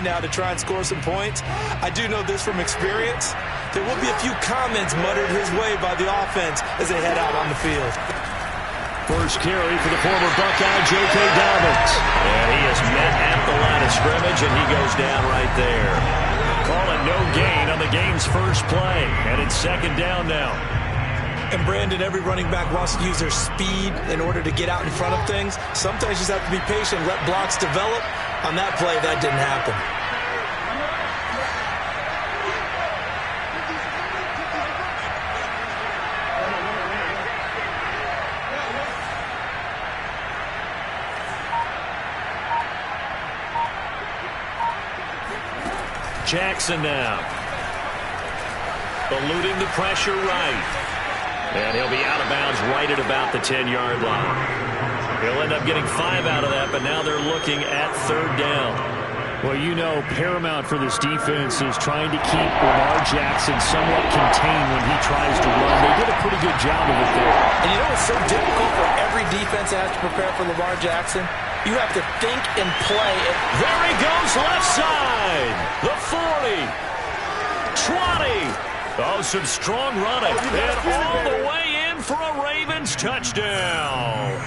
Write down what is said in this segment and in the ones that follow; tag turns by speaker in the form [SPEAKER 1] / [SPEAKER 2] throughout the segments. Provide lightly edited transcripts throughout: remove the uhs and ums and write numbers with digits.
[SPEAKER 1] way now to try and score some points. I do know this from experience. There will be a few comments muttered his way by the offense as they head out on the field.
[SPEAKER 2] First carry for the former Buckeye, J.K. Dobbins.
[SPEAKER 3] And he is met at the line of scrimmage, and he goes down right there. Calling no gain on the game's first play, and it's second down now.
[SPEAKER 1] And Brandon, every running back wants to use their speed in order to get out in front of things. Sometimes you just have to be patient, let blocks develop. On that play, that didn't happen.
[SPEAKER 3] Jackson now. Eluding the pressure right. And he'll be out of bounds right at about the 10-yard line. He'll end up getting 5 out of that, but now they're looking at third down.
[SPEAKER 2] Well, you know, paramount for this defense is trying to keep Lamar Jackson somewhat contained when he tries to run. They did a pretty good job of it there.
[SPEAKER 1] And you know what's so difficult for every defense that has to prepare for Lamar Jackson? You have to think and play.
[SPEAKER 3] There he goes, left side. The 40. 20. Oh, some strong running. And all the way in for a Ravens touchdown.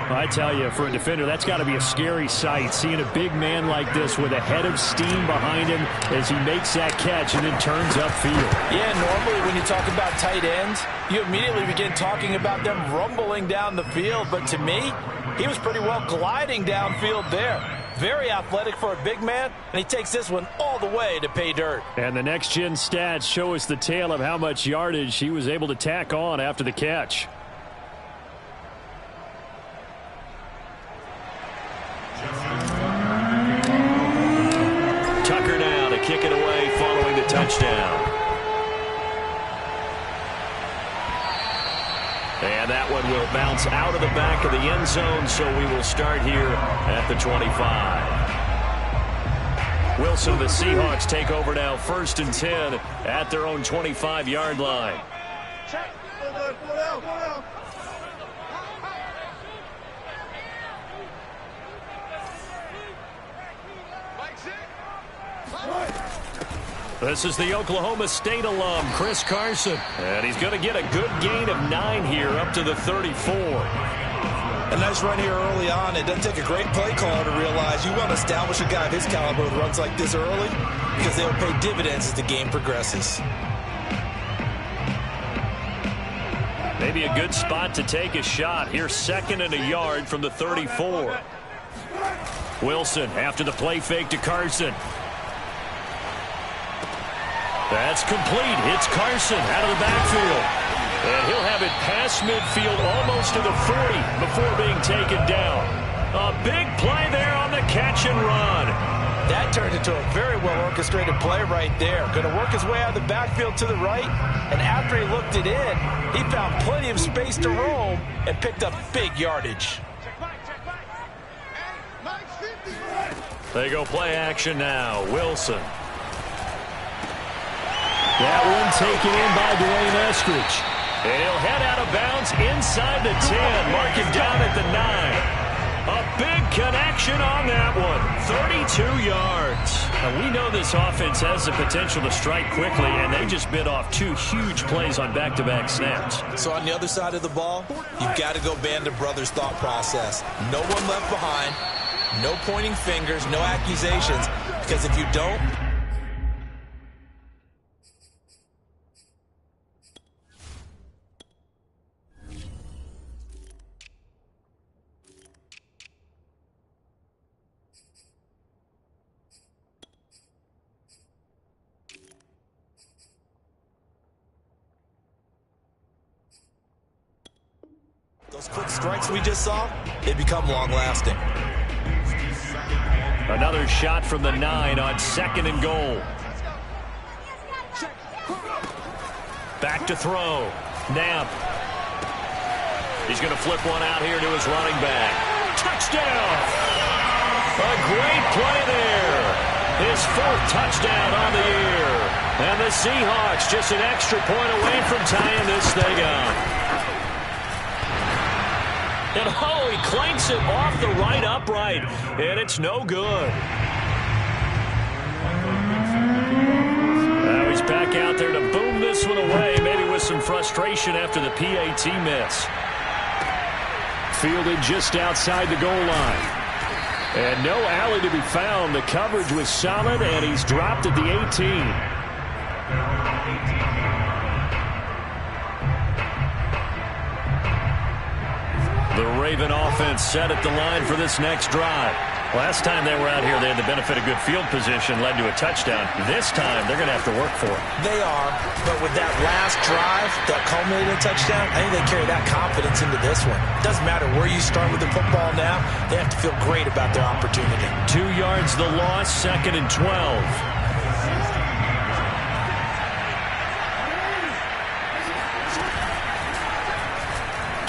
[SPEAKER 2] I tell you, for a defender, that's got to be a scary sight, seeing a big man like this with a head of steam behind him as he makes that catch and then turns upfield.
[SPEAKER 1] Yeah, normally when you talk about tight ends, you immediately begin talking about them rumbling down the field. But to me, he was pretty well gliding downfield there. Very athletic for a big man, and he takes this one all the way to pay dirt.
[SPEAKER 2] And the next-gen stats show us the tale of how much yardage he was able to tack on after the catch.
[SPEAKER 3] Tucker now to kick it away following the touchdown. And that one will bounce out of the back of the end zone, so we will start here at the 25. Wilson, the Seahawks take over now, 1st and 10 at their own 25-yard line. This is the Oklahoma State alum, Chris Carson. And he's going to get a good gain of 9 here up to the 34.
[SPEAKER 1] A nice run here early on. It doesn't take a great play caller to realize you want to establish a guy of his caliber with runs like this early because they will pay dividends as the game progresses.
[SPEAKER 3] Maybe a good spot to take a shot. Here's 2nd and a yard from the 34. Wilson after the play fake to Carson. That's complete. It's Carson out of the backfield. And he'll have it past midfield almost to the 40 before being taken down. A big play there on the catch and run.
[SPEAKER 1] That turned into a very well-orchestrated play right there. Going to work his way out of the backfield to the right. And after he looked it in, he found plenty of space to roam and picked up big yardage.
[SPEAKER 3] They go play action now. Wilson.
[SPEAKER 2] That one taken in by Dwayne Eskridge.
[SPEAKER 3] And he'll head out of bounds inside the 10. Mark him down at the 9. A big connection on that one. 32 yards. Now we know this offense has the potential to strike quickly, and they just bit off 2 huge plays on back-to-back snaps.
[SPEAKER 1] So on the other side of the ball, you've got to go Band of Brothers thought process. No one left behind. No pointing fingers, no accusations. Because if you don't, those quick strikes we just saw, they become long-lasting.
[SPEAKER 3] Another shot from the 9 on 2nd and goal. Back to throw. Knapp. He's going to flip one out here to his running back. Touchdown! A great play there. His 4th touchdown on the year. And the Seahawks just an extra point away from tying this thing up. And oh, he clanks it off the right upright, and it's no good. completion after the PAT miss.
[SPEAKER 2] Fielded just outside the goal line. And no alley to be found. The coverage was solid, and he's dropped at the 18.
[SPEAKER 3] The Raven offense set at the line for this next drive. Last time they were out here, they had the benefit of good field position, led to a touchdown. This time, they're going to have to work for it.
[SPEAKER 1] They are, but with that last drive that culminated in a touchdown, I think they carry that confidence into this one. It doesn't matter where you start with the football now. They have to feel great about their opportunity.
[SPEAKER 3] 2 yards the loss, 2nd and 12.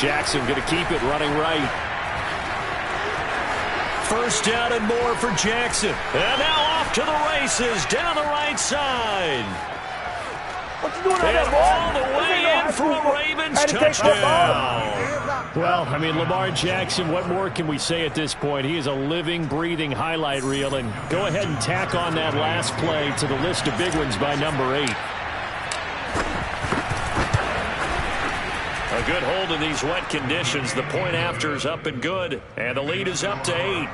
[SPEAKER 2] Jackson going to keep it running right.
[SPEAKER 3] First down and more for Jackson. And now off to the races down the right side.
[SPEAKER 4] What you doing on
[SPEAKER 3] And
[SPEAKER 4] that
[SPEAKER 3] all
[SPEAKER 4] ball?
[SPEAKER 3] the way in for a Ravens touchdown.
[SPEAKER 2] Well, I mean, Lamar Jackson, what more can we say at this point? He is a living, breathing highlight reel. And go ahead and tack on that last play to the list of big ones by number 8.
[SPEAKER 3] A good hold in these wet conditions. The point after is up and good. And the lead is up to 8.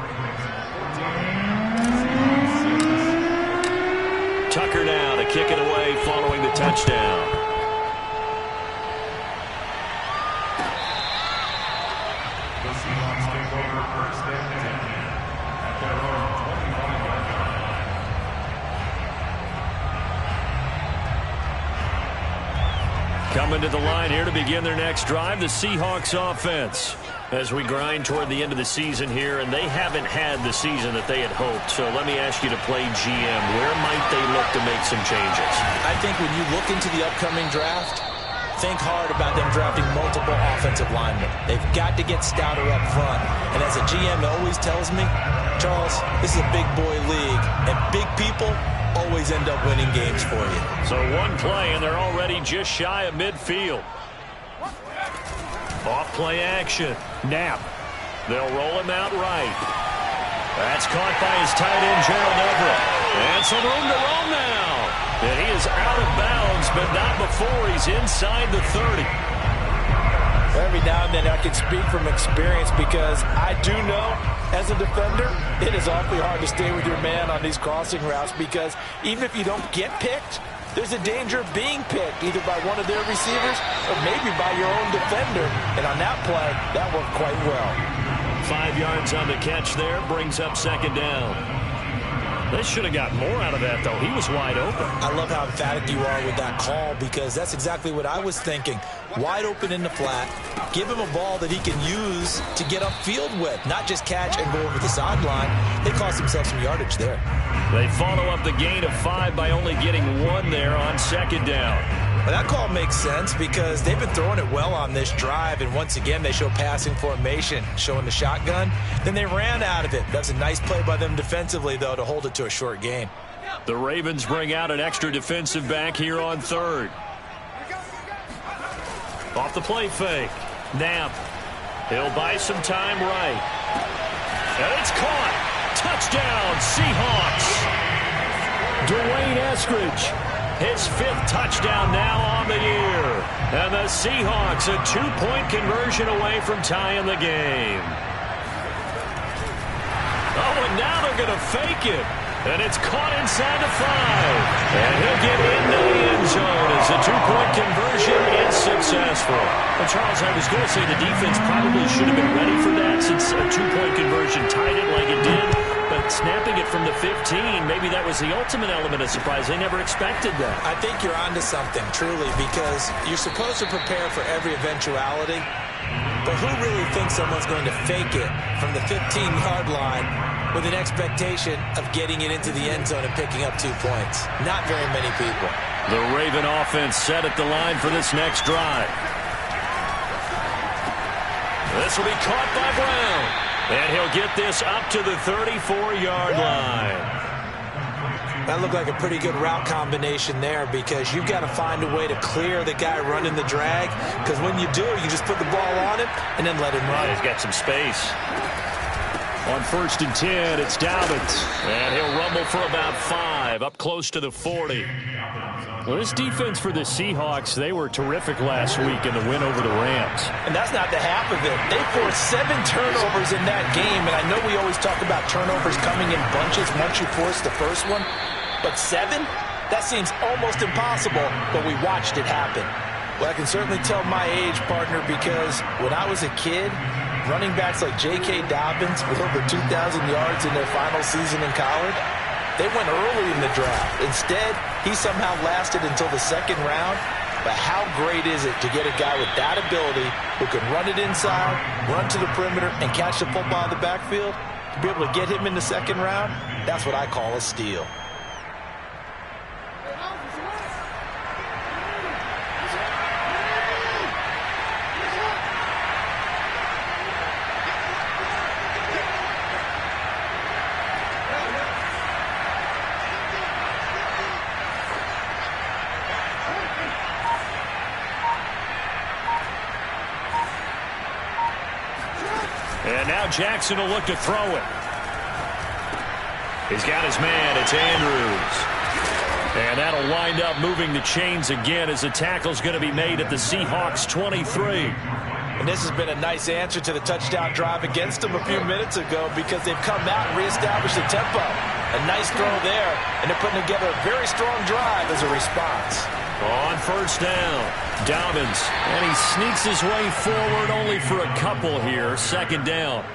[SPEAKER 3] Tucker now to kick it away following the touchdown.
[SPEAKER 5] The Seahawks take over first and 10 at their own 25.
[SPEAKER 3] Coming to the line here to begin their next drive, the Seahawks offense. As we grind toward the end of the season here, and they haven't had the season that they had hoped. So let me ask you to play GM. Where might they look to make some changes?
[SPEAKER 1] I think when you look into the upcoming draft, think hard about them drafting multiple offensive linemen. They've got to get stouter up front. And as a GM always tells me, Charles, this is a big boy league, and big people always end up winning games for you.
[SPEAKER 3] So one play, and they're already just shy of midfield. Off play action.
[SPEAKER 2] Knapp.
[SPEAKER 3] They'll roll him out right. That's caught by his tight end, Gerald Everett. And some room to roam now. And he is out of bounds, but not before he's inside the 30.
[SPEAKER 1] Every now and then I can speak from experience because I do know as a defender it is awfully hard to stay with your man on these crossing routes because even if you don't get picked, there's a danger of being picked either by one of their receivers or maybe by your own defender. And on that play, that worked quite well.
[SPEAKER 3] 5 yards on the catch there, brings up 2nd down. They should have got more out of that, though. He was wide open.
[SPEAKER 1] I love how emphatic you are with that call because that's exactly what I was thinking. Wide open in the flat. Give him a ball that he can use to get upfield with, not just catch and go over the sideline. They cost themselves some yardage there.
[SPEAKER 3] They follow up the gain of 5 by only getting 1 there on 2nd down.
[SPEAKER 1] Well, that call makes sense because they've been throwing it well on this drive, and once again they show passing formation, showing the shotgun. Then they ran out of it. That's a nice play by them defensively, though, to hold it to a short gain.
[SPEAKER 3] The Ravens bring out an extra defensive back here on 3rd. Off the play fake. Knapp. He'll buy some time right. And it's caught. Touchdown, Seahawks.
[SPEAKER 2] Dwayne Eskridge.
[SPEAKER 3] His 5th touchdown now on the year. And the Seahawks a 2-point conversion away from tying the game. Oh, and now they're going to fake it. And it's caught inside the 5. And he'll get into the end zone as the 2-point conversion is successful. Well, Charles, I was going to say the defense probably should have been ready for that since a 2-point conversion tied it like it did. But snapping it from the 15, maybe that was the ultimate element of surprise. They never expected that.
[SPEAKER 1] I think you're onto something, truly, because you're supposed to prepare for every eventuality. But who really thinks someone's going to fake it from the 15-yard line with an expectation of getting it into the end zone and picking up 2 points? Not very many people.
[SPEAKER 3] The Raven offense set at the line for this next drive. This will be caught by Brown. And he'll get this up to the 34-yard line.
[SPEAKER 1] That looked like a pretty good route combination there because you've got to find a way to clear the guy running the drag because when you do, you just put the ball on him and then let him run.
[SPEAKER 3] He's got some space.
[SPEAKER 2] On 1st and 10, it's Dobbins.
[SPEAKER 3] And he'll rumble for about 5, up close to the 40.
[SPEAKER 2] Well, this defense for the Seahawks, they were terrific last week in the win over the Rams.
[SPEAKER 1] And that's not the half of it. They forced 7 turnovers in that game, and I know we always talk about turnovers coming in bunches once you force the first one, but 7? That seems almost impossible, but we watched it happen. Well, I can certainly tell my age, partner, because when I was a kid, running backs like J.K. Dobbins with over 2,000 yards in their final season in college, they went early in the draft. Instead, he somehow lasted until the 2nd round. But how great is it to get a guy with that ability who can run it inside, run to the perimeter, and catch the football in the backfield? To be able to get him in the 2nd round, that's what I call a steal.
[SPEAKER 3] And now Jackson will look to throw it. He's got his man. It's Andrews. And that'll wind up moving the chains again as the tackle's going to be made at the Seahawks 23.
[SPEAKER 1] And this has been a nice answer to the touchdown drive against them a few minutes ago because they've come out and reestablished the tempo. A nice throw there, and they're putting together a very strong drive as a response.
[SPEAKER 3] On 1st down, Dobbins, and he sneaks his way forward only for a couple here. 2nd down.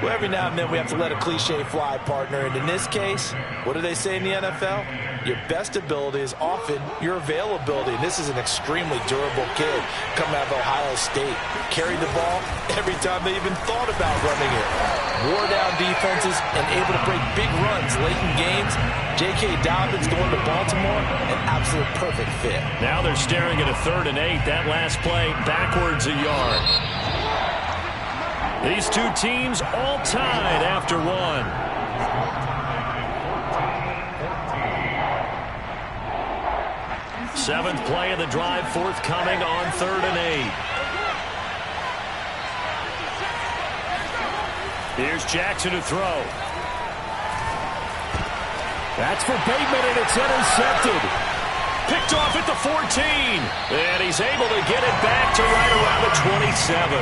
[SPEAKER 1] Well, every now and then we have to let a cliche fly, partner. And in this case, what do they say in the NFL? Your best ability is often your availability. And this is an extremely durable kid coming out of Ohio State. Carried the ball every time they even thought about running it. Wore down defenses and able to break big runs late in games. J.K. Dobbins going to Baltimore, an absolute perfect fit.
[SPEAKER 3] Now they're staring at a 3rd and 8. That last play, backwards a yard. These two teams all tied after 1. Seventh play of the drive forthcoming on 3rd and 8. Here's Jackson to throw.
[SPEAKER 2] That's for Bateman, and it's intercepted.
[SPEAKER 3] Picked off at the 14. And he's able to get it back to right around the 27.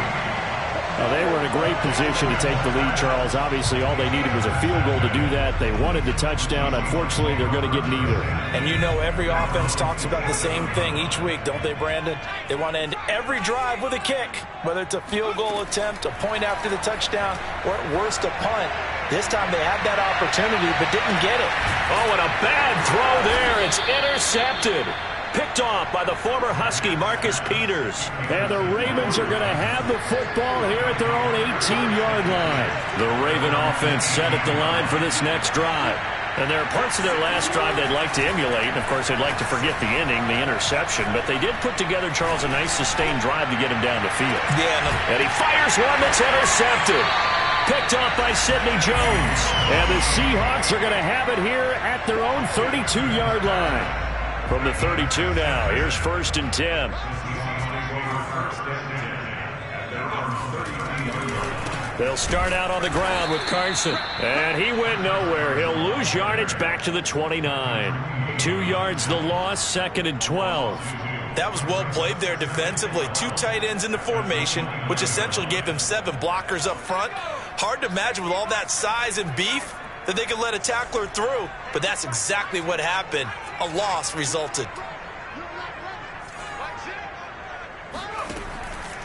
[SPEAKER 2] Well, they were in a great position to take the lead, Charles. Obviously, all they needed was a field goal to do that. They wanted the touchdown. Unfortunately, they're going to get neither.
[SPEAKER 1] And you know every offense talks about the same thing each week, don't they, Brandon? They want to end every drive with a kick, whether it's a field goal attempt, a point after the touchdown, or at worst, a punt. This time they had that opportunity but didn't get it.
[SPEAKER 3] Oh, and a bad throw there. It's intercepted. Picked off by the former Husky, Marcus Peters.
[SPEAKER 2] And the Ravens are going to have the football here at their own 18-yard line.
[SPEAKER 3] The Raven offense set at the line for this next drive. And there are parts of their last drive they'd like to emulate. And, of course, they'd like to forget the inning, the interception. But they did put together, Charles, a nice sustained drive to get him down the field.
[SPEAKER 1] Yeah.
[SPEAKER 3] And he fires one that's intercepted. Picked off by Sidney Jones.
[SPEAKER 2] And the Seahawks are going to have it here at their own 32-yard line.
[SPEAKER 3] From the 32 now, here's 1st and 10. They'll start out on the ground with Carson. And he went nowhere. He'll lose yardage back to the 29. 2 yards the loss, 2nd and 12.
[SPEAKER 1] That was well played there defensively. 2 tight ends in the formation, which essentially gave them 7 blockers up front. Hard to imagine with all that size and beef that they could let a tackler through, but that's exactly what happened. A loss resulted.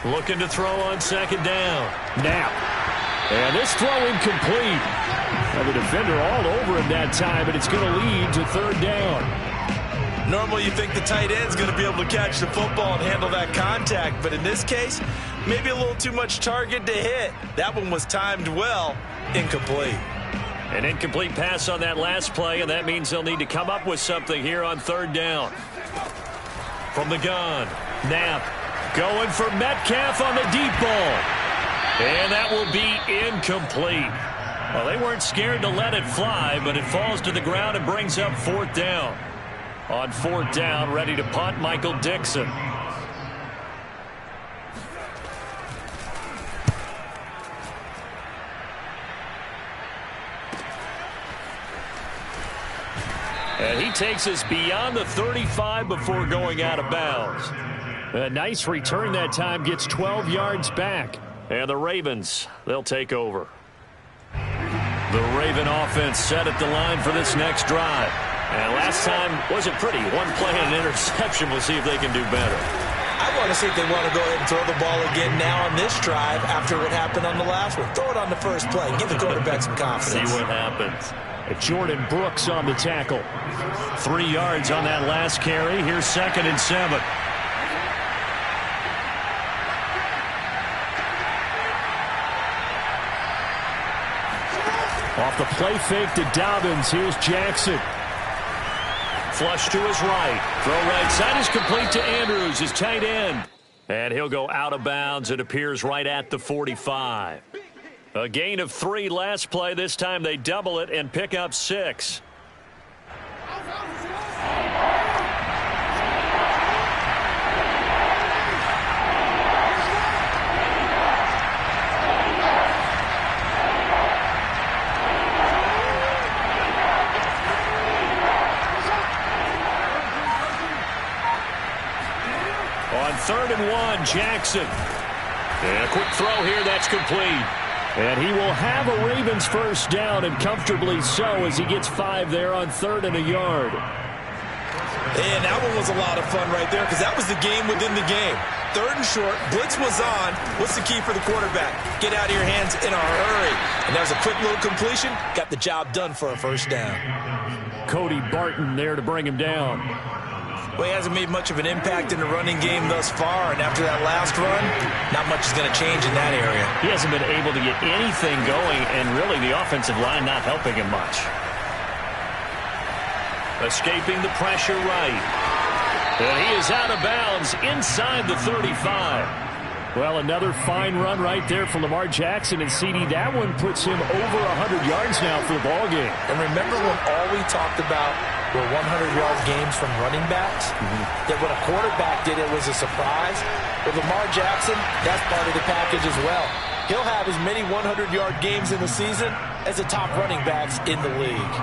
[SPEAKER 3] Looking to throw on 2nd down.
[SPEAKER 2] Now, and this throw incomplete. Now the defender all over him that time, but it's going to lead to 3rd down.
[SPEAKER 1] Normally you think the tight end's going to be able to catch the football and handle that contact, but in this case, maybe a little too much target to hit. That one was timed well, incomplete.
[SPEAKER 3] An incomplete pass on that last play, and that means they'll need to come up with something here on 3rd down. From the gun, Knapp going for Metcalf on the deep ball. And that will be incomplete. Well, they weren't scared to let it fly, but it falls to the ground and brings up 4th down. On 4th down, ready to punt, Michael Dixon. And he takes us beyond the 35 before going out of bounds.
[SPEAKER 2] A nice return that time, gets 12 yards back.
[SPEAKER 3] And the Ravens, they'll take over. The Raven offense set at the line for this next drive. And last time wasn't pretty. One play and an interception. We'll see if they can do better.
[SPEAKER 1] I want to see if they want to go ahead and throw the ball again now on this drive after what happened on the last one. Throw it on the first play. Give the quarterback some confidence.
[SPEAKER 3] See what happens.
[SPEAKER 2] Jordan Brooks on the tackle.
[SPEAKER 3] 3 yards on that last carry. Here's 2nd and 7.
[SPEAKER 2] Off the play fake to Dobbins. Here's Jackson.
[SPEAKER 3] Flush to his right. Throw right side is complete to Andrews, his tight end. And he'll go out of bounds. It appears right at the 45. A gain of 3 last play. This time they double it and pick up 6. On 3rd and 1, Jackson. And a quick throw here, that's complete.
[SPEAKER 2] And he will have a Ravens first down, and comfortably so, as he gets 5 there on 3rd and a yard.
[SPEAKER 1] And that one was a lot of fun right there because that was the game within the game. 3rd and short, blitz was on. What's the key for the quarterback? Get out of your hands in a hurry. And that was a quick little completion. Got the job done for a first down.
[SPEAKER 2] Cody Barton there to bring him down.
[SPEAKER 1] Well, he hasn't made much of an impact in the running game thus far, and after that last run, not much is going to change in that area.
[SPEAKER 3] He hasn't been able to get anything going, and really the offensive line not helping him much. Escaping the pressure right. And he is out of bounds inside the 35.
[SPEAKER 2] Well, another fine run right there for Lamar Jackson, and CD, that one puts him over 100 yards now for the ballgame.
[SPEAKER 1] And remember when all we talked about were 100-yard games from running backs? That when a quarterback did it was a surprise? With Lamar Jackson, that's part of the package as well. He'll have as many 100-yard games in the season as the top running backs in the league.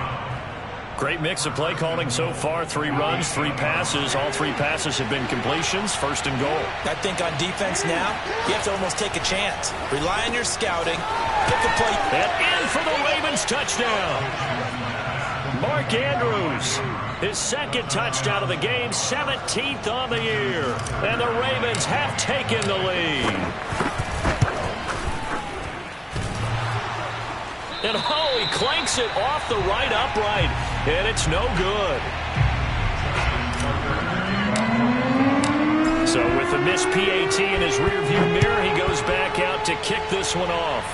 [SPEAKER 3] Great mix of play calling so far. 3 runs, 3 passes. All 3 passes have been completions. 1st and goal.
[SPEAKER 1] I think on defense now, you have to almost take a chance. Rely on your scouting. Pick a play.
[SPEAKER 3] And in for the Ravens touchdown. Mark Andrews, his 2nd touchdown of the game, 17th on the year. And the Ravens have taken the lead. And he clanks it off the right upright, and it's no good. So with the missed PAT in his rearview mirror, he goes back out to kick this one off.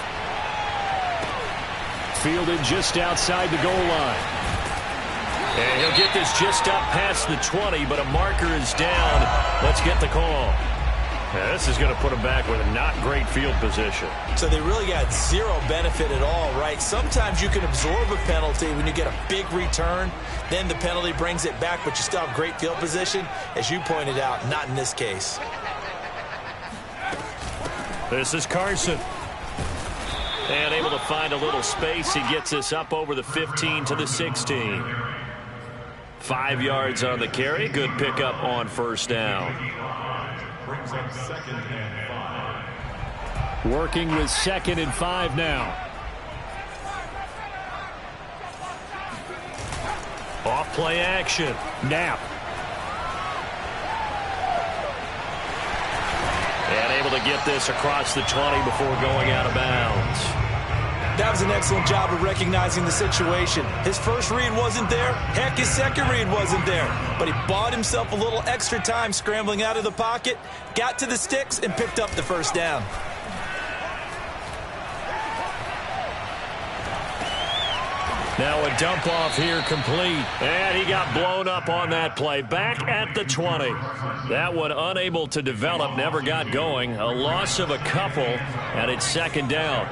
[SPEAKER 2] Fielded just outside the goal line.
[SPEAKER 3] And he'll get this just up past the 20, but a marker is down. Let's get the call. Yeah, this is going to put him back with a not great field position.
[SPEAKER 1] So they really got 0 benefit at all, right? Sometimes you can absorb a penalty when you get a big return. Then the penalty brings it back, but you still have great field position. As you pointed out, not in this case.
[SPEAKER 3] This is Carson. And able to find a little space. He gets this up over the 15 to the 16. 5 yards on the carry. Good pickup on 1st down.
[SPEAKER 5] Brings up 2nd and 5.
[SPEAKER 2] Working with 2nd and 5 now.
[SPEAKER 3] Off play action.
[SPEAKER 2] Knapp.
[SPEAKER 3] And able to get this across the 20 before going out of bounds.
[SPEAKER 1] That was an excellent job of recognizing the situation. His first read wasn't there. Heck, his second read wasn't there. But he bought himself a little extra time scrambling out of the pocket, got to the sticks, and picked up the first down.
[SPEAKER 3] Now a dump off here complete. And he got blown up on that play. Back at the 20. That one unable to develop, never got going. A loss of a couple, and it's 2nd down.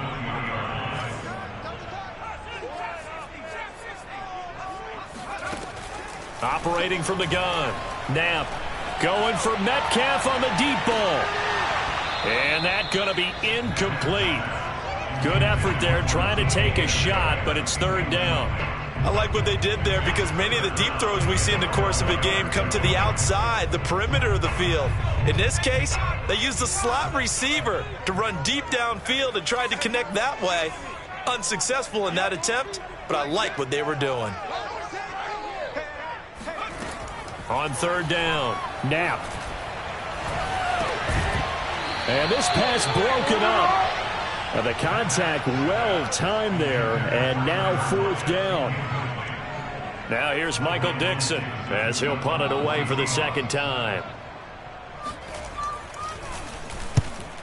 [SPEAKER 3] Operating from the gun. Knapp going for Metcalf on the deep ball. And that's going to be incomplete. Good effort there trying to take a shot, but it's 3rd down.
[SPEAKER 1] I like what they did there because many of the deep throws we see in the course of a game come to the outside, the perimeter of the field. In this case, they used the slot receiver to run deep downfield and tried to connect that way. Unsuccessful in that attempt, but I like what they were doing.
[SPEAKER 3] On third down,
[SPEAKER 2] Knapp. And this pass broken up. The contact well timed there, and now fourth down.
[SPEAKER 3] Now here's Michael Dixon as he'll punt it away for the second time.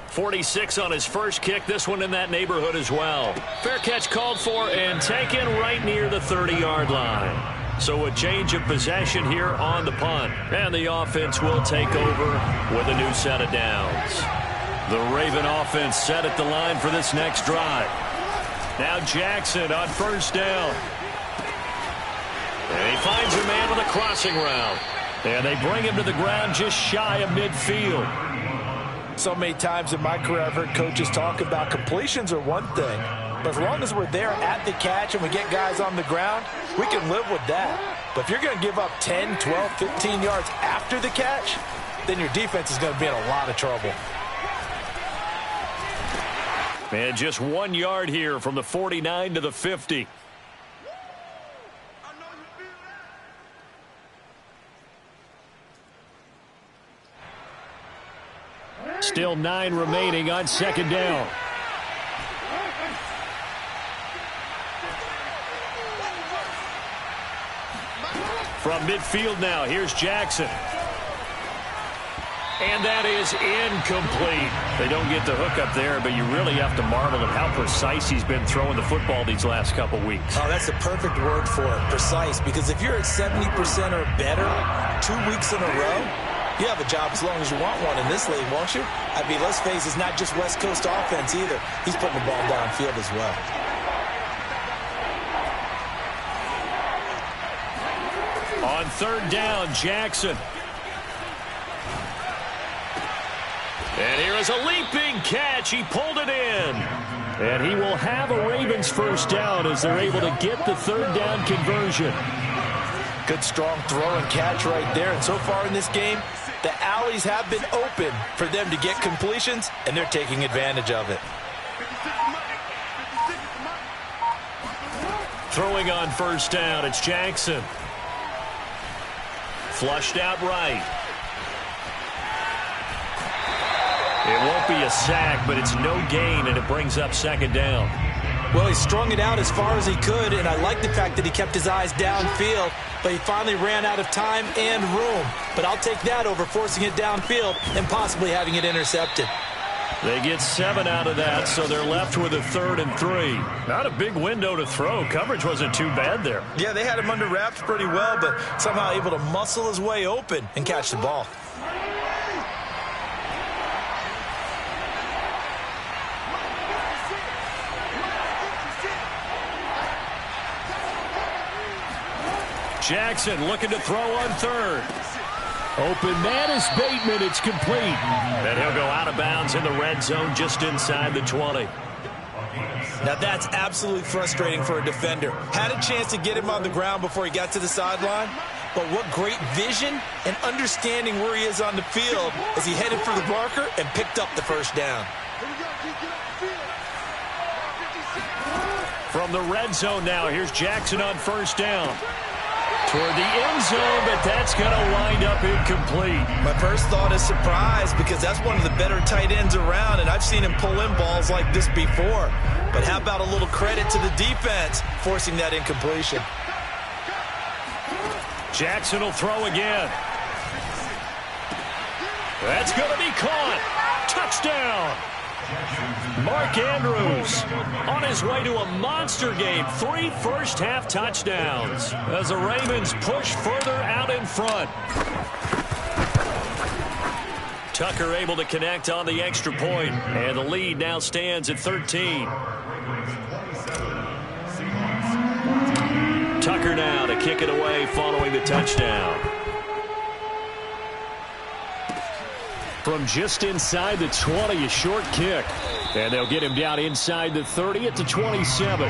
[SPEAKER 3] 46 on his first kick. This one in that neighborhood as well. Fair catch called for and taken right near the 30-yard line. So a change of possession here on the punt. And the offense will take over with a new set of downs. The Raven offense set at the line for this next drive. Now Jackson on first down. And he finds a man with a crossing route. And they bring him to the ground just shy of midfield.
[SPEAKER 1] So many times in my career I've heard coaches talk about completions are one thing, but as long as we're there at the catch and we get guys on the ground, we can live with that. But if you're going to give up 10, 12, 15 yards after the catch, then your defense is going to be in a lot of trouble.
[SPEAKER 3] And just 1 yard here from the 49 to the 50.
[SPEAKER 2] Still 9 remaining on second down. From midfield now, here's Jackson. And that is incomplete. They don't get the hook up there, but you really have to marvel at how precise he's been throwing the football these last couple weeks.
[SPEAKER 1] Oh, that's the perfect word for it, precise, because if you're at 70% or better 2 weeks in a row, you have a job as long as you want one in this league, won't you? I mean, let's face it, it's not just West Coast offense either. He's putting the ball downfield as well.
[SPEAKER 3] On third down, Jackson. And here is a leaping catch. He pulled it in.
[SPEAKER 2] And he will have a Ravens first down as they're able to get the third down conversion.
[SPEAKER 1] Good, strong throw and catch right there. And so far in this game, the alleys have been open for them to get completions, and they're taking advantage of it.
[SPEAKER 3] Throwing on first down, it's Jackson. Flushed out right. It won't be a sack, but it's no gain, and it brings up second down.
[SPEAKER 1] Well, he strung it out as far as he could, and I like the fact that he kept his eyes downfield, but he finally ran out of time and room. But I'll take that over forcing it downfield and possibly having it intercepted.
[SPEAKER 3] They get 7 out of that, so they're left with a 3rd and 3. Not a big window to throw. Coverage wasn't too bad there.
[SPEAKER 1] Yeah, they had him under wraps pretty well, but somehow able to muscle his way open and catch the ball.
[SPEAKER 3] Jackson looking to throw on third.
[SPEAKER 2] Open man is Bateman. It's complete.
[SPEAKER 3] And he'll go out of bounds in the red zone just inside the 20.
[SPEAKER 1] Now that's absolutely frustrating for a defender. Had a chance to get him on the ground before he got to the sideline, but what great vision and understanding where he is on the field as he headed for the marker and picked up the first down.
[SPEAKER 3] From the red zone now, here's Jackson on first down. Toward the end zone, but that's going to wind up incomplete.
[SPEAKER 1] My first thought is surprise because that's one of the better tight ends around, and I've seen him pull in balls like this before. But how about a little credit to the defense forcing that incompletion?
[SPEAKER 3] Jackson will throw again. That's going to be caught. Touchdown. Mark Andrews on his way to a monster game. 3 first-half touchdowns as the Ravens push further out in front. Tucker able to connect on the extra point, and the lead now stands at 13. Tucker now to kick it away following the touchdown.
[SPEAKER 2] From just inside the 20, a short kick. And they'll get him down inside the 30 at the 27.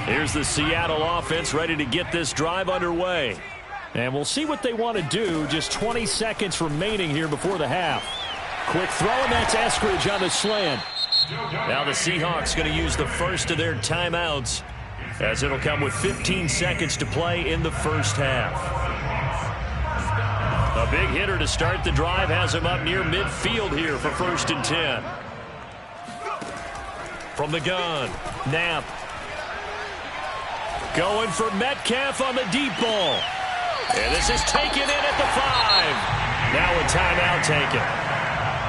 [SPEAKER 3] Here's the Seattle offense ready to get this drive underway.
[SPEAKER 2] And we'll see what they want to do. Just 20 seconds remaining here before the half. Quick throw, and that's Eskridge on the slant.
[SPEAKER 3] Now the Seahawks going to use the first of their timeouts, as it'll come with 15 seconds to play in the first half. A big hitter to start the drive has him up near midfield here for 1st and 10. From the gun, Knapp. Going for Metcalf on the deep ball. And this is taken in at the 5. Now a timeout taken.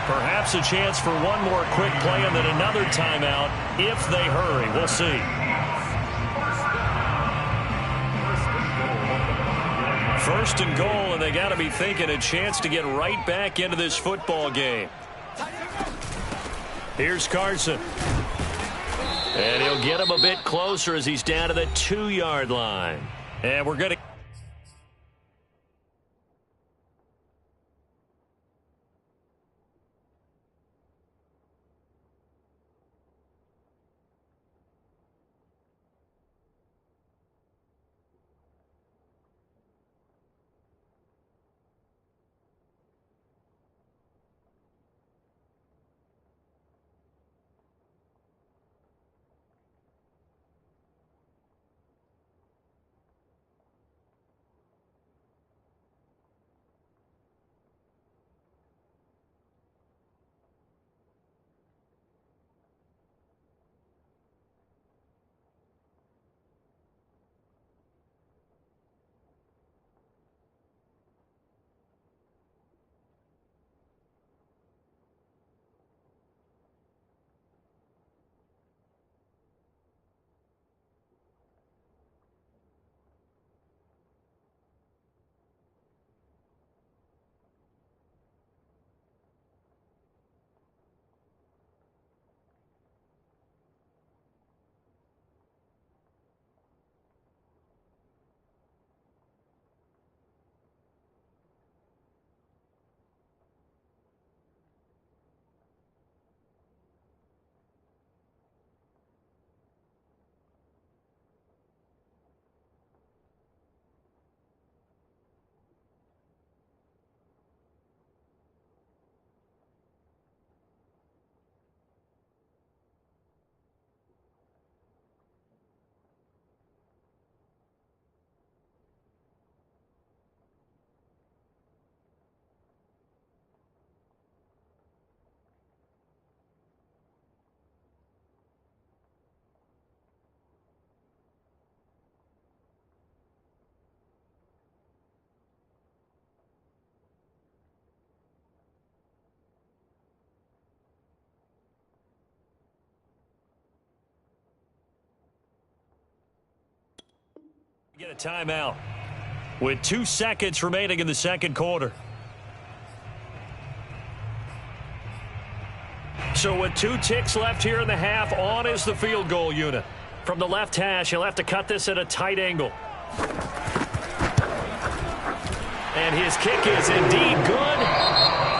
[SPEAKER 3] Perhaps a chance for one more quick play and then another timeout if they hurry. We'll see. First and goal, and they got to be thinking a chance to get right back into this football game. Here's Carson. And he'll get him a bit closer as he's down to the 2-yard line. And we're going to... get a timeout with 2 seconds remaining in the second quarter. So with 2 ticks left here in the half, on is the field goal unit. From the left hash, he'll have to cut this at a tight angle. And his kick is indeed good.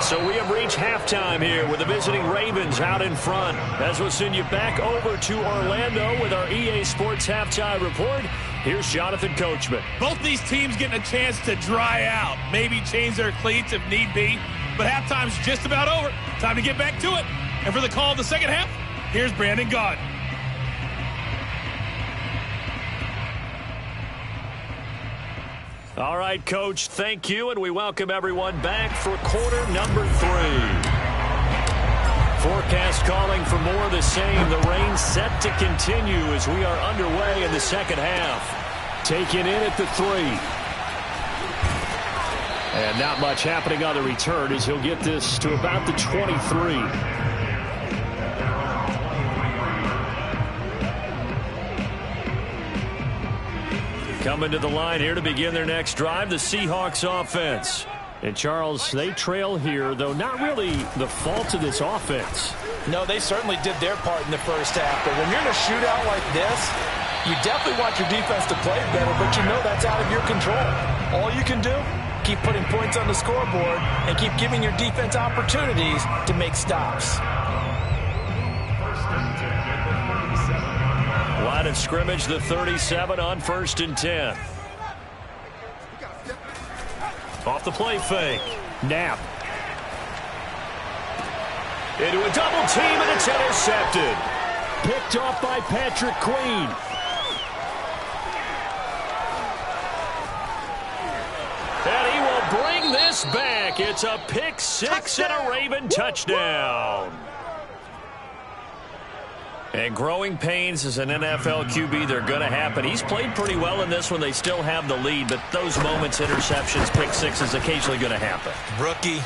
[SPEAKER 3] So we have reached halftime here with the visiting Ravens out in front. As we'll send you back over to Orlando with our EA Sports Halftime Report. Here's Jonathan Coachman.
[SPEAKER 6] Both these teams getting a chance to dry out, maybe change their cleats if need be. But halftime's just about over. Time to get back to it. And for the call of the second half, here's Brandon Gaudin.
[SPEAKER 3] All right, Coach, thank you, and we welcome everyone back for quarter number 3. Forecast calling for more of the same. The rain set to continue as we are underway in the second half.
[SPEAKER 2] Taken in at the 3. And not much happening on the return as he'll get this to about the 23.
[SPEAKER 3] Coming to the line here to begin their next drive, the Seahawks offense. And, Charles, they trail here, though not really the fault of this offense.
[SPEAKER 1] No, they certainly did their part in the first half. But when you're in a shootout like this, you definitely want your defense to play better, but you know that's out of your control. All you can do, keep putting points on the scoreboard and keep giving your defense opportunities to make stops.
[SPEAKER 3] Line of scrimmage, the 37 on 1st and 10. Off the play fake.
[SPEAKER 2] Knapp.
[SPEAKER 3] Into a double team, and it's intercepted.
[SPEAKER 2] Picked off by Patrick Queen.
[SPEAKER 3] And he will bring this back. It's a pick six and a Raven touchdown. And growing pains as an NFL QB, they're going to happen. He's played pretty well in this one. They still have the lead, but those moments, interceptions, pick six is occasionally going to happen.
[SPEAKER 1] Rookie.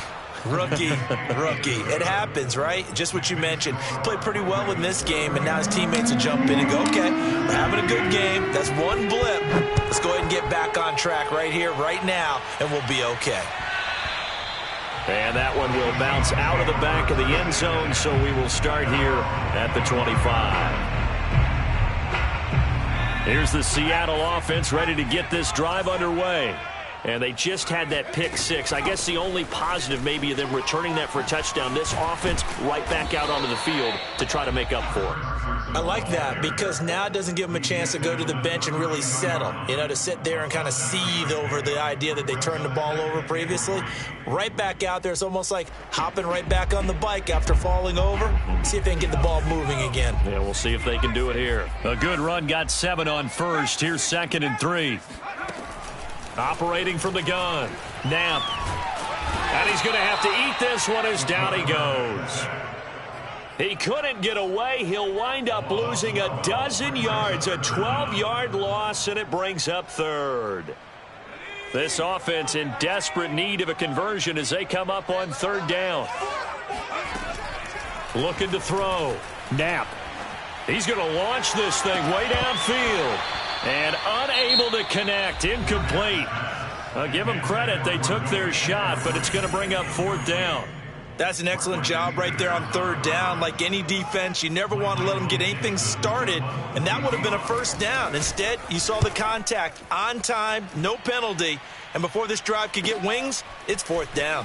[SPEAKER 1] It happens, right? Just what you mentioned. Played pretty well in this game, and now his teammates will jump in and go, okay, we're having a good game. That's one blip. Let's go ahead and get back on track right here, right now, and we'll be okay.
[SPEAKER 3] And that one will bounce out of the back of the end zone, so we will start here at the 25. Here's the Seattle offense ready to get this drive underway. And they just had that pick six. I guess the only positive maybe of them returning that for a touchdown. This offense right back out onto the field to try to make up for it.
[SPEAKER 1] I like that because now it doesn't give them a chance to go to the bench and really settle. You know, to sit there and kind of seethe over the idea that they turned the ball over previously. Right back out there. It's almost like hopping right back on the bike after falling over. See if they can get the ball moving again.
[SPEAKER 3] Yeah, we'll see if they can do it here. A good run, got 7 on first. Here's 2nd and 3. Operating from the gun. Knapp. And he's going to have to eat this one as down he goes. He couldn't get away. He'll wind up losing a dozen yards, a 12-yard loss, and it brings up 3rd. This offense in desperate need of a conversion as they come up on 3rd down. Looking to throw. Knapp. He's going to launch this thing way downfield. And unable to connect. Incomplete. I'll give them credit. They took their shot, but it's going to bring up 4th down.
[SPEAKER 1] That's an excellent job right there on 3rd down. Like any defense, you never want to let them get anything started, and that would have been a 1st down. Instead, you saw the contact on time, no penalty, and before this drive could get wings, it's 4th down.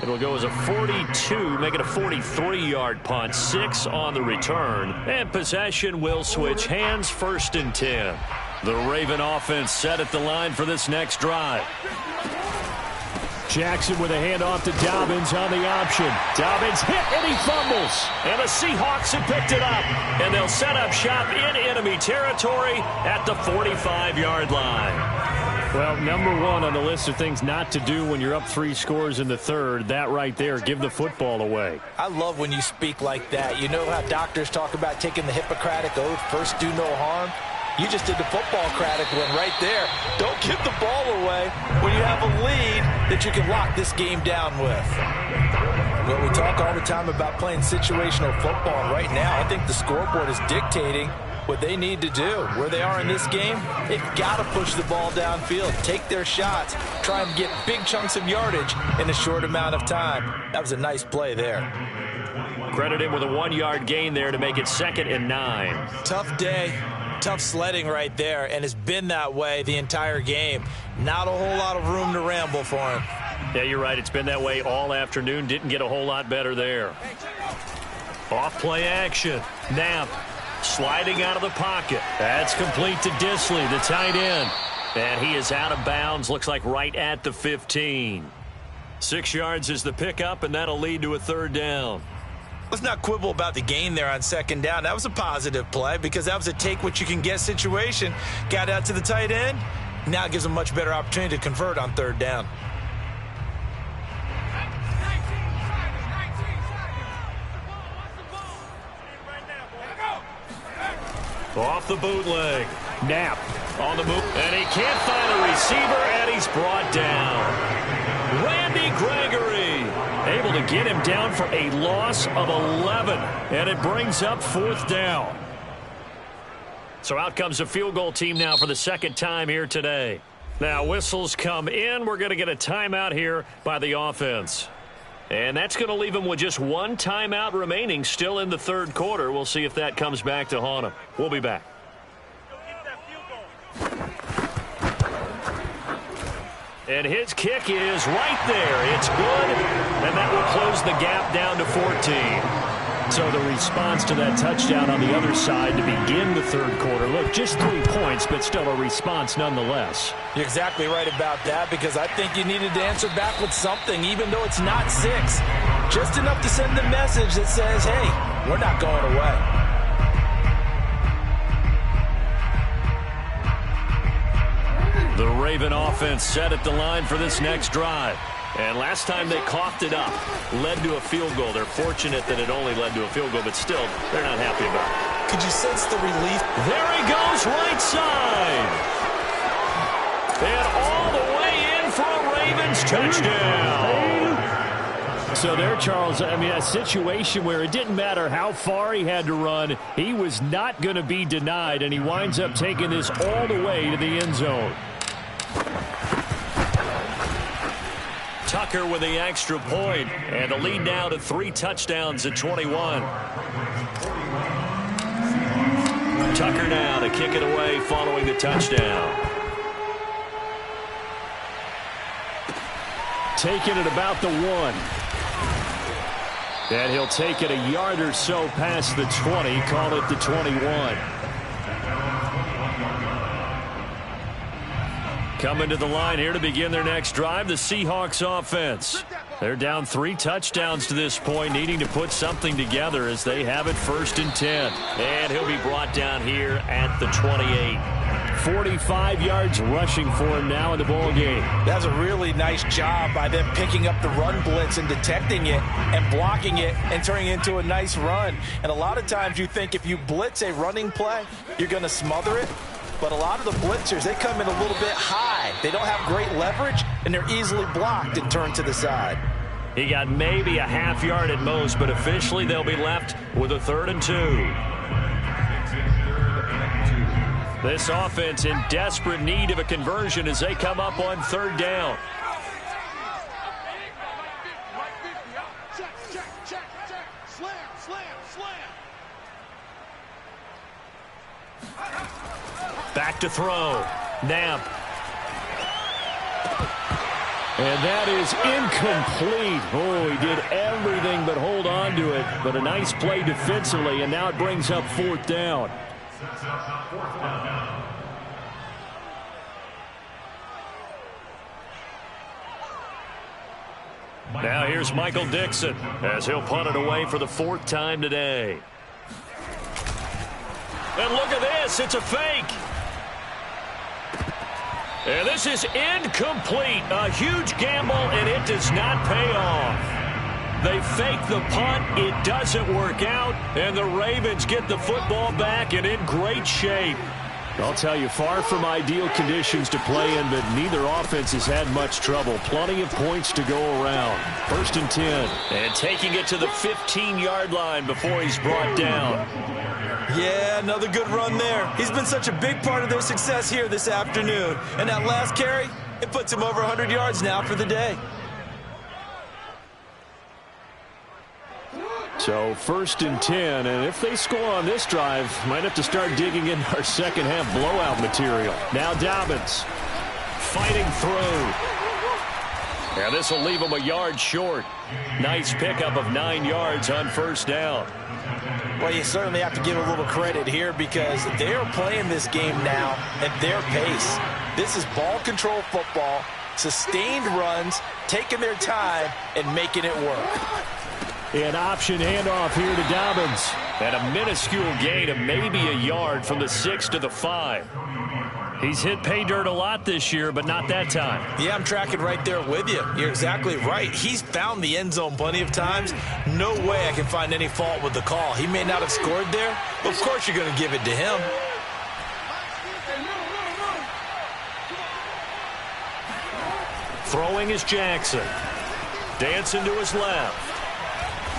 [SPEAKER 3] It'll go as a 42, make it a 43-yard punt, 6 on the return, and possession will switch hands, 1st and 10. The Raven offense set at the line for this next drive.
[SPEAKER 2] Jackson with a handoff to Dobbins on the option. Dobbins hit and he fumbles.
[SPEAKER 3] And the Seahawks have picked it up. And they'll set up shop in enemy territory at the 45-yard line.
[SPEAKER 2] Well, number one on the list of things not to do when you're up 3 scores in the 3rd, that right there, give the football away.
[SPEAKER 1] I love when you speak like that. You know how doctors talk about taking the Hippocratic Oath, first do no harm? You just did the football-cratic one right there. Don't give the ball away when you have a lead that you can lock this game down with. Well, we talk all the time about playing situational football, and right now I think the scoreboard is dictating what they need to do. Where they are in this game, they've got to push the ball downfield, take their shots, try and get big chunks of yardage in a short amount of time. That was a nice play there.
[SPEAKER 3] Credit him with a 1-yard gain there to make it 2nd and 9.
[SPEAKER 1] Tough day. Tough sledding right there, and it's been that way the entire game. Not a whole lot of room to ramble for him.
[SPEAKER 3] Yeah, you're right. It's been that way all afternoon. Didn't get a whole lot better there. Off play action. Knapp sliding out of the pocket. That's complete to Disley, the tight end. And he is out of bounds. Looks like right at the 15. 6 yards is the pickup, and that'll lead to a 3rd down.
[SPEAKER 1] Let's not quibble about the gain there on 2nd down. That was a positive play because that was a take-what-you-can-get situation. Got out to the tight end. Now it gives them a much better opportunity to convert on 3rd down.
[SPEAKER 3] Off the bootleg. Knapp on the move. And he can't find a receiver, and he's brought down. Randy Gregory able to get him down for a loss of 11. And it brings up 4th down. So out comes the field goal team now for the 2nd time here today. Now whistles come in. We're going to get a timeout here by the offense. And that's going to leave him with just 1 timeout remaining still in the 3rd quarter. We'll see if that comes back to haunt him. We'll be back. And his kick is right there. It's good, and that will close the gap down to 14.
[SPEAKER 2] So the response to that touchdown on the other side to begin the third quarter. Look, just 3 points, but still a response nonetheless.
[SPEAKER 1] You're exactly right about that, because I think you needed to answer back with something, even though it's not 6. Just enough to send the message that says, hey, we're not going away.
[SPEAKER 3] The Raven offense set at the line for this next drive. And last time they coughed it up, led to a field goal. They're fortunate that it only led to a field goal, but still, they're not happy about it.
[SPEAKER 1] Could you sense the relief?
[SPEAKER 3] There he goes, right side. And all the way in for a Ravens touchdown.
[SPEAKER 2] So there, Charles, I mean, a situation where it didn't matter how far he had to run, he was not going to be denied, and he winds up taking this all the way to the end zone.
[SPEAKER 3] Tucker with the extra point, and the lead now to 3 touchdowns at 21. Tucker now to kick it away following the touchdown.
[SPEAKER 2] Taking it about the 1. And he'll take it a yard or so past the 20, call it the 21. Coming to the line here to begin their next drive, the Seahawks offense. They're down 3 touchdowns to this point, needing to put something together as they have it 1st and 10.
[SPEAKER 3] And he'll be brought down here at the 28.
[SPEAKER 2] 45 yards rushing for him now in the ball game.
[SPEAKER 1] That's a really nice job by them picking up the run blitz and detecting it and blocking it and turning it into a nice run. And a lot of times you think if you blitz a running play, you're going to smother it. But a lot of the blitzers, they come in a little bit high. They don't have great leverage, and they're easily blocked and turned to the side.
[SPEAKER 3] He got maybe a half yard at most, but officially they'll be left with a 3rd and 2. This offense in desperate need of a conversion as they come up on 3rd down. Back to throw. Knapp.
[SPEAKER 2] And that is incomplete. Oh, he did everything but hold on to it. But a nice play defensively, and now it brings up 4th down.
[SPEAKER 3] Now here's Michael Dixon as he'll punt it away for the 4th time today. And look at this. It's a fake. And this is incomplete. A huge gamble, and it does not pay off. They fake the punt. It doesn't work out, and the Ravens get the football back and in great shape.
[SPEAKER 2] I'll tell you, far from ideal conditions to play in, but neither offense has had much trouble. Plenty of points to go around. 1st and 10.
[SPEAKER 3] And taking it to the 15-yard line before he's brought down.
[SPEAKER 1] Yeah, another good run there. He's been such a big part of their success here this afternoon. And that last carry, it puts him over 100 yards now for the day.
[SPEAKER 2] So 1st and 10, and if they score on this drive, might have to start digging in our second half blowout material. Now Dobbins
[SPEAKER 3] fighting through. And this will leave him a yard short. Nice pickup of 9 yards on 1st down.
[SPEAKER 1] Well, you certainly have to give a little credit here because they're playing this game now at their pace. This is ball control football, sustained runs, taking their time, and making it work.
[SPEAKER 2] An option handoff here to Dobbins.
[SPEAKER 3] And a minuscule gain of maybe a yard from the 6 to the 5. He's hit pay dirt a lot this year, but not that time.
[SPEAKER 1] Yeah, I'm tracking right there with you. You're exactly right. He's found the end zone plenty of times. No way I can find any fault with the call. He may not have scored there, but of course you're going to give it to him.
[SPEAKER 3] Throwing is Jackson. Dancing to his left.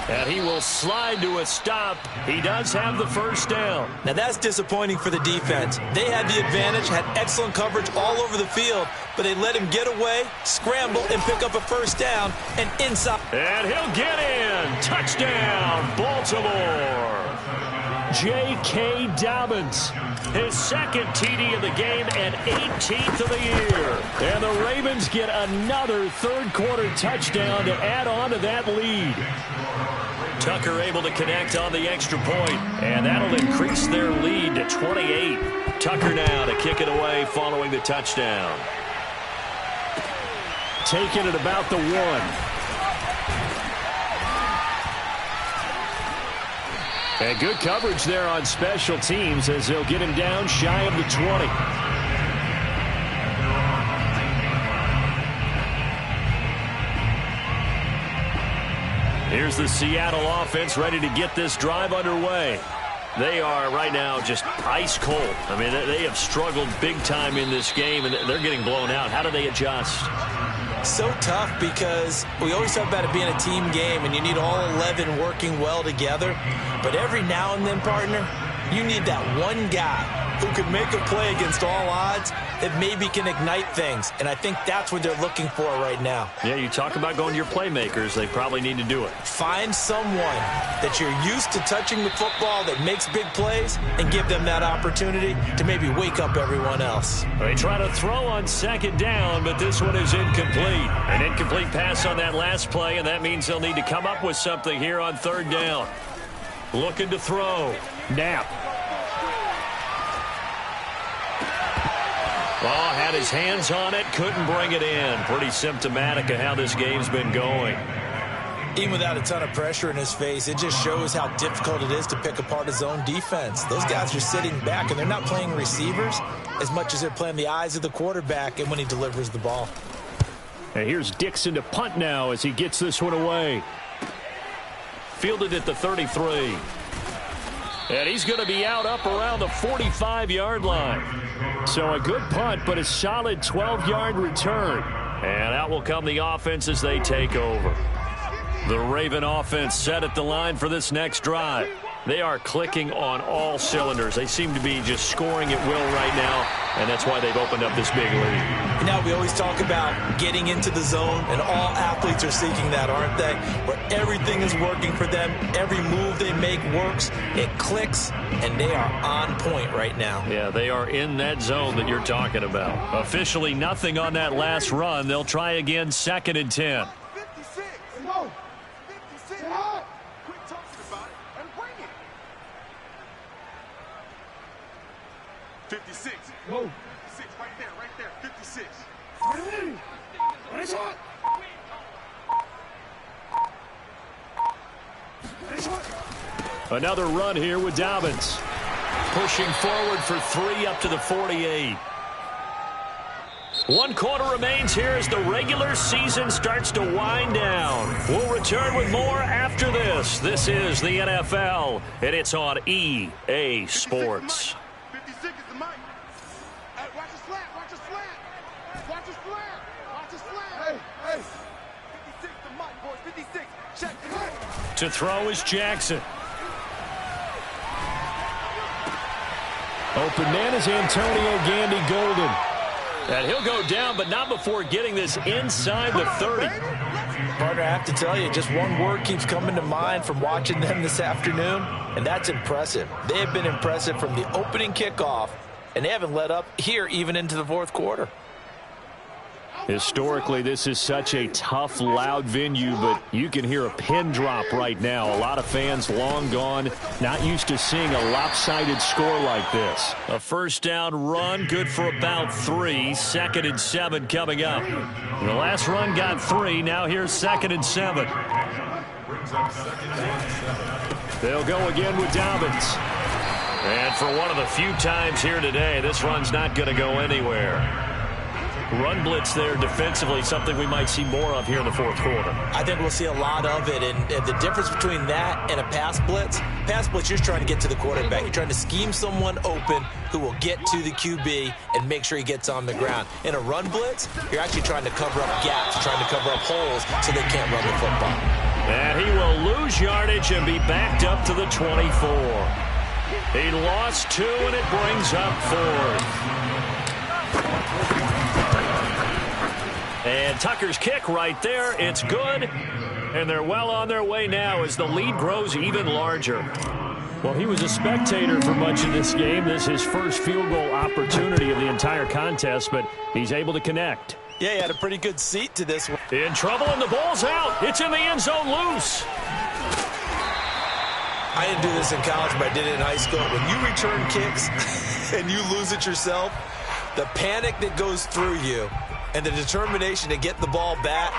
[SPEAKER 3] And he will slide to a stop. He does have the 1st down.
[SPEAKER 1] Now that's disappointing for the defense. They had the advantage, had excellent coverage all over the field, but they let him get away, scramble, and pick up a 1st down, and inside.
[SPEAKER 3] And he'll get in. Touchdown, Baltimore.
[SPEAKER 2] J.K. Dobbins.
[SPEAKER 3] His 2nd TD of the game and 18th of the year.
[SPEAKER 2] And the Ravens get another 3rd quarter touchdown to add on to that lead.
[SPEAKER 3] Tucker able to connect on the extra point, and that'll increase their lead to 28. Tucker now to kick it away following the touchdown.
[SPEAKER 2] Taking it about the 1. And good coverage there on special teams as they'll get him down shy of the 20.
[SPEAKER 3] Here's the Seattle offense ready to get this drive underway. They are right now just ice cold. I mean, they have struggled big time in this game, and they're getting blown out. How do they adjust?
[SPEAKER 1] So tough because we always talk about it being a team game, and you need all 11 working well together. But every now and then, partner, you need that one guy who could make a play against all odds that maybe can ignite things. And I think that's what they're looking for right now.
[SPEAKER 3] Yeah, you talk about going to your playmakers. They probably need to do it.
[SPEAKER 1] Find someone that you're used to touching the football that makes big plays and give them that opportunity to maybe wake up everyone else.
[SPEAKER 3] They try to throw on second down, but this one is incomplete. An incomplete pass on that last play, and that means they'll need to come up with something here on third down. Looking to throw. Knapp. Ball had his hands on it, couldn't bring it in. Pretty symptomatic of how this game's been going.
[SPEAKER 1] Even without a ton of pressure in his face, it just shows how difficult it is to pick apart his own defense. Those guys are sitting back, and they're not playing receivers as much as they're playing the eyes of the quarterback and when he delivers the ball.
[SPEAKER 2] And here's Dixon to punt now as he gets this one away.
[SPEAKER 3] Fielded at the 33. And he's going to be out up around the 45-yard line.
[SPEAKER 2] So a good punt, but a solid 12-yard return.
[SPEAKER 3] And out will come the offense as they take over. The Raven offense set at the line for this next drive. They are clicking on all cylinders. They seem to be just scoring at will right now, and that's why they've opened up this big lead.
[SPEAKER 1] Now we always talk about getting into the zone, and all athletes are seeking that, aren't they? Where everything is working for them, every move they make works, it clicks, and they are on point right now.
[SPEAKER 3] Yeah, they are in that zone that you're talking about. Officially nothing on that last run. They'll try again, 2nd and 10.
[SPEAKER 4] 56. Whoa. 56. Quit talking about it and bring it. 56. Whoa. 56. Right there. 56.
[SPEAKER 2] Another run here with Dobbins.
[SPEAKER 3] Pushing forward for 3 up to the 48. 1 quarter remains here as the regular season starts to wind down. We'll return with more after this. This is the NFL, and it's on EA Sports.
[SPEAKER 4] 56 is the mic. Hey, watch the slant. Watch the slant. Watch the slant. Watch the slant. Hey. 56 the mic, boys. 56. Check the mic.
[SPEAKER 3] To throw is Jackson.
[SPEAKER 2] Open man is Antonio Gandy Golden.
[SPEAKER 3] And he'll go down, but not before getting this inside the 30.
[SPEAKER 1] Partner, I have to tell you, just one word keeps coming to mind from watching them this afternoon, and that's impressive. They have been impressive from the opening kickoff, and they haven't let up here even into the fourth quarter.
[SPEAKER 2] Historically, this is such a tough, loud venue, but you can hear a pin drop right now. A lot of fans long gone, not used to seeing a lopsided score like this.
[SPEAKER 3] A first down run, good for about 3. 2nd and 7 coming up. The last run got 3. Now here's 2nd and 7.
[SPEAKER 2] They'll go again with Dobbins.
[SPEAKER 3] And for one of the few times here today, this run's not going to go anywhere. Run blitz there defensively, something we might see more of here in the fourth quarter.
[SPEAKER 1] I think we'll see a lot of it, and the difference between that and a pass blitz, you're just trying to get to the quarterback. You're trying to scheme someone open who will get to the QB and make sure he gets on the ground. In a run blitz, you're actually trying to cover up gaps, trying to cover up holes so they can't run the football.
[SPEAKER 3] And he will lose yardage and be backed up to the 24. He lost 2, and it brings up 4th. And Tucker's kick right there. It's good. And they're well on their way now as the lead grows even larger.
[SPEAKER 2] Well, he was a spectator for much of this game. This is his first field goal opportunity of the entire contest, but he's able to connect.
[SPEAKER 1] Yeah, he had a pretty good seat to this one.
[SPEAKER 3] In trouble, and the ball's out. It's in the end zone loose.
[SPEAKER 1] I didn't do this in college, but I did it in high school. When you return kicks and you lose it yourself, the panic that goes through you and the determination to get the ball back,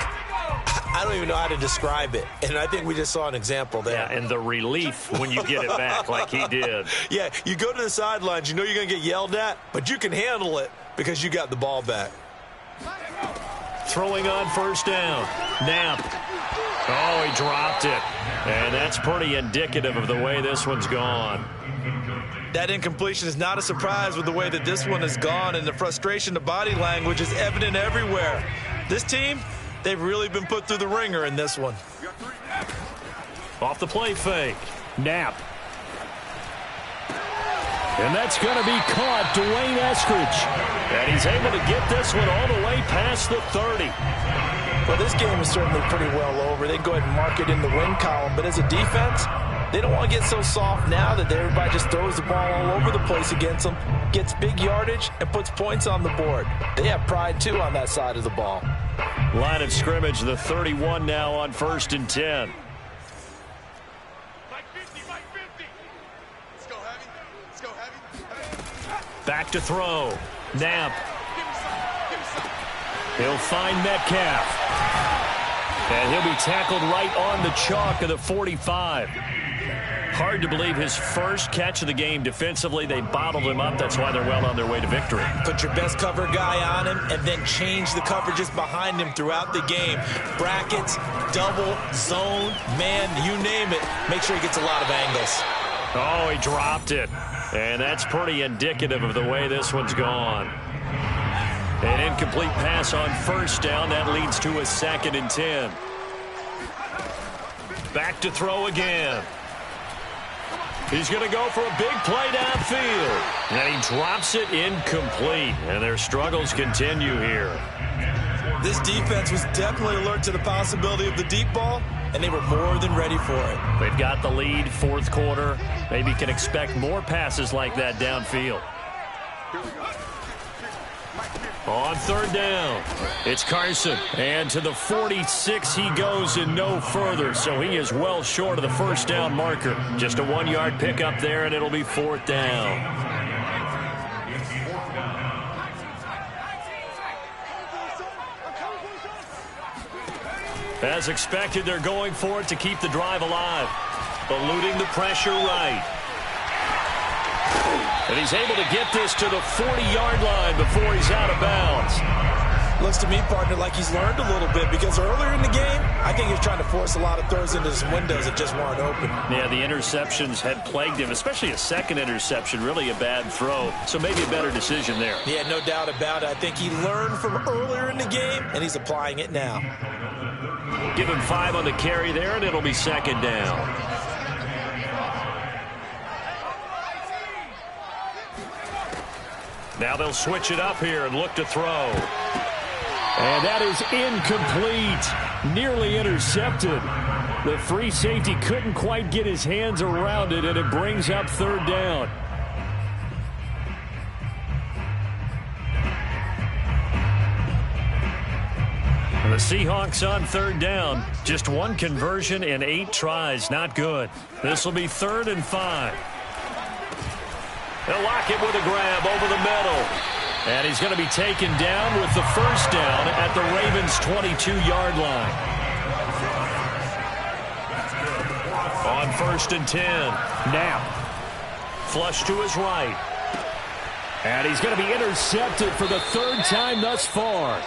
[SPEAKER 1] I don't even know how to describe it. And I think we just saw an example there.
[SPEAKER 3] Yeah, and the relief when you get it back like he did.
[SPEAKER 1] Yeah, you go to the sidelines, you know you're going to get yelled at, but you can handle it because you got the ball back.
[SPEAKER 3] Throwing on first down. Knapp. Oh, he dropped it. And that's pretty indicative of the way this one's gone.
[SPEAKER 1] That incompletion is not a surprise with the way that this one has gone, and the frustration, the body language is evident everywhere. This team, they've really been put through the ringer in this one.
[SPEAKER 3] Off the play fake.
[SPEAKER 2] Knapp. And that's going to be caught, Dwayne Eskridge.
[SPEAKER 3] And he's able to get this one all the way past the 30.
[SPEAKER 1] Well, this game is certainly pretty well over. They go ahead and mark it in the win column. But as a defense, they don't want to get so soft now that everybody just throws the ball all over the place against them, gets big yardage, and puts points on the board. They have pride, too, on that side of the ball.
[SPEAKER 3] Line of scrimmage, the 31 now on 1st and 10. Back to throw. Knapp. He'll find Metcalf. And he'll be tackled right on the chalk of the 45. Hard to believe his first catch of the game defensively. They bottled him up. That's why they're well on their way to victory.
[SPEAKER 1] Put your best cover guy on him and then change the coverages behind him throughout the game. Brackets, double, zone, man, you name it. Make sure he gets a lot of angles.
[SPEAKER 3] Oh, he dropped it. And that's pretty indicative of the way this one's gone. An incomplete pass on first down. That leads to a 2nd and 10. Back to throw again. He's going to go for a big play downfield. And he drops it incomplete. And their struggles continue here.
[SPEAKER 1] This defense was definitely alert to the possibility of the deep ball, and they were more than ready for it.
[SPEAKER 3] They've got the lead, 4th quarter. Maybe can expect more passes like that downfield. On 3rd down, it's Carson. And to the 46 he goes and no further. So he is well short of the first down marker. Just a 1-yard pickup there, and it'll be 4th down. As expected, they're going for it to keep the drive alive. Eluding the pressure right. And he's able to get this to the 40-yard line before he's out of bounds.
[SPEAKER 1] Looks to me, partner, like he's learned a little bit, because earlier in the game, I think he was trying to force a lot of throws into some windows that just weren't open.
[SPEAKER 3] Yeah, the interceptions had plagued him, especially a second interception, really a bad throw. So maybe a better decision there.
[SPEAKER 1] Yeah, no doubt about it. I think he learned from earlier in the game, and he's applying it now.
[SPEAKER 3] Give him 5 on the carry there, and it'll be 2nd down. Now they'll switch it up here and look to throw.
[SPEAKER 2] And that is incomplete. Nearly intercepted. The free safety couldn't quite get his hands around it, and it brings up 3rd down.
[SPEAKER 3] The Seahawks on 3rd down. Just 1 conversion in 8 tries. Not good. This will be 3rd and 5. They'll lock it with a grab over the middle. And he's going to be taken down with the first down at the Ravens' 22-yard line. On 1st and 10.
[SPEAKER 2] Knapp.
[SPEAKER 3] Flush to his right.
[SPEAKER 2] And he's going to be intercepted for the 3rd time thus far.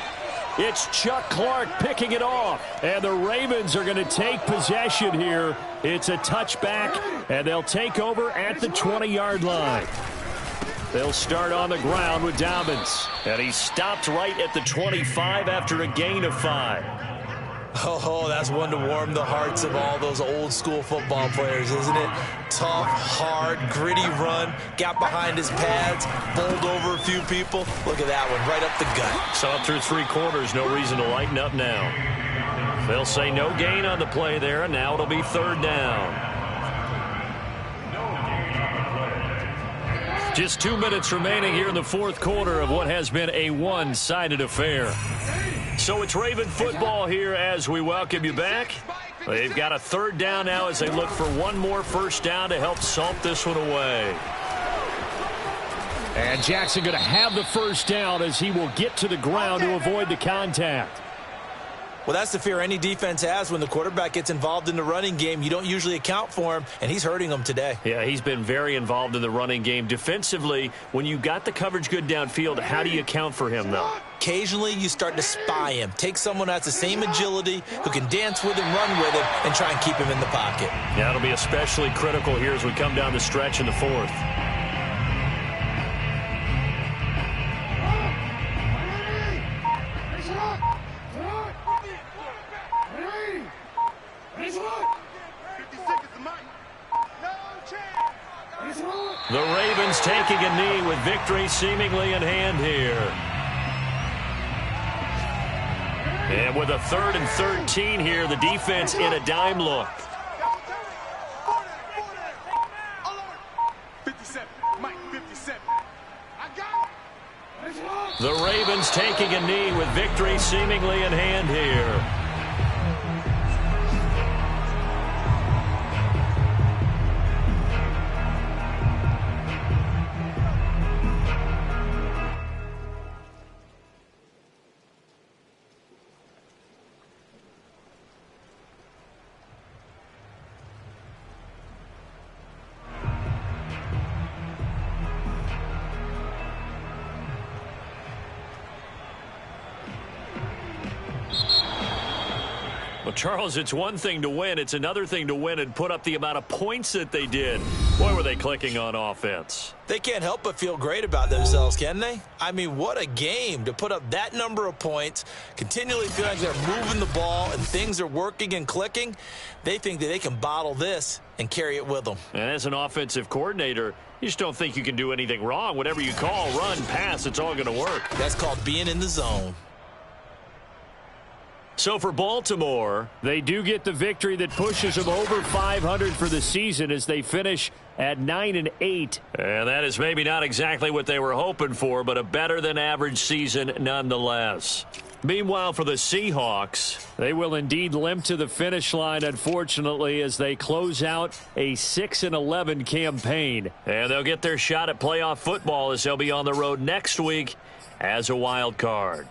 [SPEAKER 2] It's Chuck Clark picking it off. And the Ravens are going to take possession here. It's a touchback, and they'll take over at the 20-yard line. They'll start on the ground with Dobbins. And he stopped right at the 25 after a gain of 5.
[SPEAKER 1] Oh, that's one to warm the hearts of all those old-school football players, isn't it? Tough, hard, gritty run, got behind his pads, bowled over a few people. Look at that one, right up the gut.
[SPEAKER 3] Saw through 3 quarters, no reason to lighten up now. They'll say no gain on the play there, and now it'll be 3rd down. Just 2 minutes remaining here in the 4th quarter of what has been a one-sided affair. So it's Raven football here as we welcome you back. They've got a third down now as they look for one more first down to help salt this one away.
[SPEAKER 2] And Jackson going to have the first down as he will get to the ground to avoid the contact.
[SPEAKER 1] Well, that's the fear any defense has when the quarterback gets involved in the running game. You don't usually account for him, and he's hurting them today.
[SPEAKER 3] Yeah, he's been very involved in the running game. Defensively, when you got the coverage good downfield, how do you account for him, though?
[SPEAKER 1] Occasionally, you start to spy him. Take someone who has the same agility, who can dance with him, run with him, and try and keep him in the pocket.
[SPEAKER 3] Yeah, it'll be especially critical here as we come down the stretch in the fourth. The Ravens taking a knee with victory seemingly in hand here. And with a 3rd and 13 here, the defense in a dime look.
[SPEAKER 4] 57, Mike, 57. I got it.
[SPEAKER 3] The Ravens taking a knee with victory seemingly in hand here. Well, Charles, it's one thing to win. It's another thing to win and put up the amount of points that they did. Boy, were they clicking on offense.
[SPEAKER 1] They can't help but feel great about themselves, can they? I mean, what a game to put up that number of points, continually feel like they're moving the ball and things are working and clicking. They think that they can bottle this and carry it with them.
[SPEAKER 3] And as an offensive coordinator, you just don't think you can do anything wrong. Whatever you call, run, pass, it's all going to work.
[SPEAKER 1] That's called being in the zone.
[SPEAKER 3] So for Baltimore,
[SPEAKER 2] they do get the victory that pushes them over 500 for the season as they finish at 9-8.
[SPEAKER 3] And that is maybe not exactly what they were hoping for, but a better than average season nonetheless. Meanwhile, for the Seahawks,
[SPEAKER 2] they will indeed limp to the finish line, unfortunately, as they close out a 6-11 campaign.
[SPEAKER 3] And they'll get their shot at playoff football as they'll be on the road next week as a wild card.